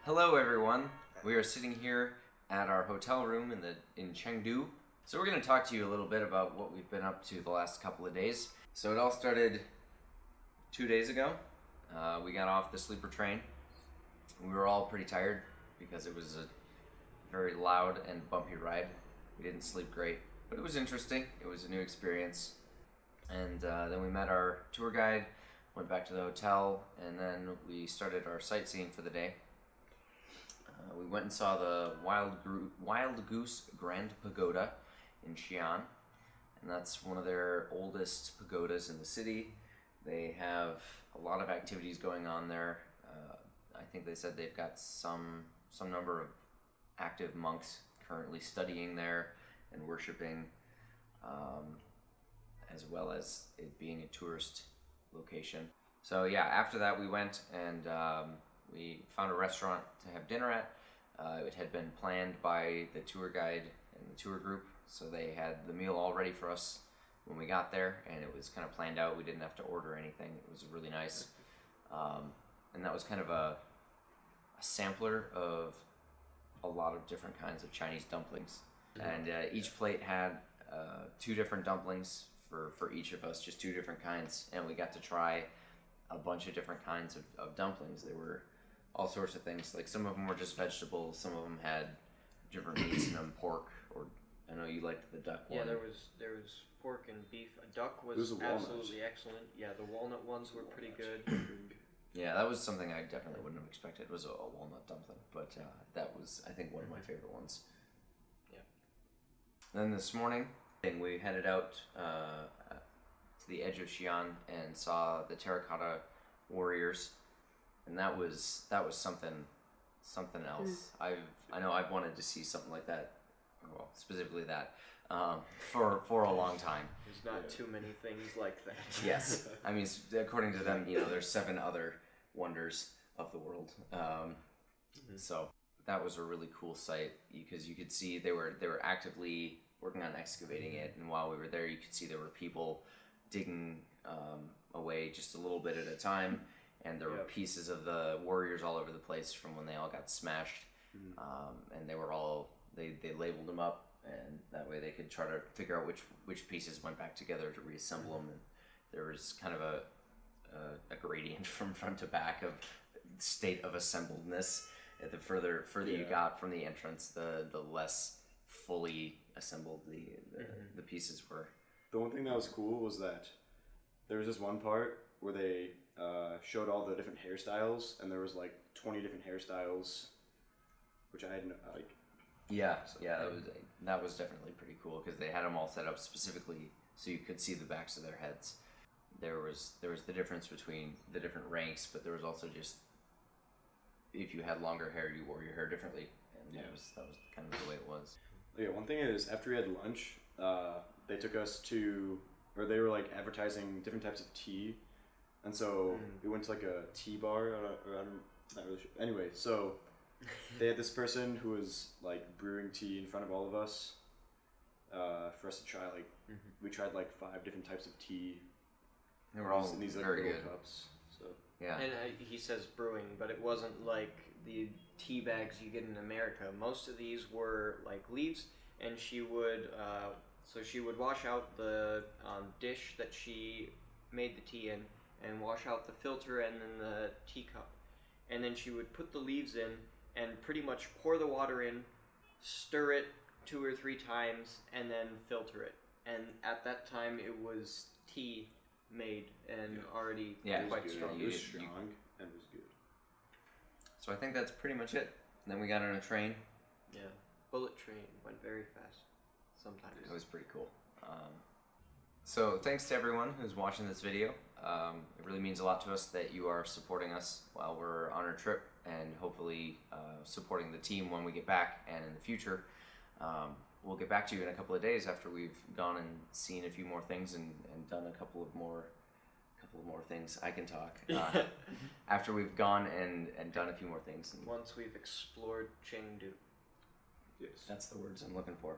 Hello everyone. We are sitting here at our hotel room in Chengdu. So we're going to talk to you a little bit about what we've been up to the last couple of days. So it all started 2 days ago. We got off the sleeper train. We were all pretty tired because it was a very loud and bumpy ride. We didn't sleep great, but it was interesting. It was a new experience. And then we met our tour guide, went back to the hotel, and then we started our sightseeing for the day. We went and saw the Wild Goose Grand Pagoda in Xi'an, and that's one of their oldest pagodas in the city. They have a lot of activities going on there. I think they said they've got some number of active monks currently studying there and worshiping, as well as it being a tourist location. So yeah, after that we went and we found a restaurant to have dinner at. It had been planned by the tour guide and the tour group, so they had the meal all ready for us when we got there, and it was kind of planned out. We didn't have to order anything. It was really nice. And that was kind of a sampler of a lot of different kinds of Chinese dumplings. And each plate had 2 different dumplings for each of us, just 2 different kinds, and we got to try a bunch of different kinds of dumplings. They were all sorts of things. Like some of them were just vegetables, some of them had different meats in them, pork, or I know you liked the duck one. Yeah, there was pork and beef. A duck was absolutely excellent. Yeah, the walnut ones were pretty good. Yeah, that was something I definitely wouldn't have expected, was a walnut dumpling, but that was, I think, one of my favorite ones. Yeah. Then this morning, we headed out to the edge of Xi'an and saw the Terracotta Warriors, and that was something else. I know I've wanted to see something like that, well, specifically that, for a long time. There's not too many things like that. Yes, I mean, according to them, there's 7 other wonders of the world. So that was a really cool sight because you could see they were actively working on excavating it, and while we were there, you could see there were people digging away just a little bit at a time, and there were pieces of the warriors all over the place from when they all got smashed. And they were all they labeled them up, and that way they could try to figure out which pieces went back together to reassemble them. And there was kind of a gradient from front to back of state of assembledness. The further you got from the entrance, the less fully assembled the pieces were. The one thing that was cool was that there was this one part where they showed all the different hairstyles, and there was like 20 different hairstyles, which I hadn't like. Yeah, that was definitely pretty cool because they had them all set up specifically so you could see the backs of their heads. There was the difference between the different ranks, but there was also just if you had longer hair, you wore your hair differently, and that was kind of the way it was. Yeah, one thing is after we had lunch, they took us to, or they were like advertising different types of tea, and so we went to like a tea bar. I'm not really sure. Anyway, so they had this person who was like brewing tea in front of all of us for us to try. Like we tried like 5 different types of tea. They were all in these like very little good cups. So yeah, and he says brewing, but it wasn't like the tea bags you get in America. Most of these were like leaves, and she would wash out the dish that she made the tea in, and wash out the filter and then the teacup, and then she would put the leaves in and pretty much pour the water in, stir it 2 or 3 times, and then filter it. And at that time, it was tea made and already quite strong. It was strong and was good. So I think that's pretty much it. And then we got on a train. Yeah, bullet train went very fast. Sometimes it was pretty cool. So thanks to everyone who's watching this video. It really means a lot to us that you are supporting us while we're on our trip, and hopefully supporting the team when we get back and in the future. We'll get back to you in a couple of days after we've gone and seen a few more things and done a couple of more things. I can talk. After we've gone and done a few more things. Once we've explored Chengdu. Yes. That's the words I'm looking for.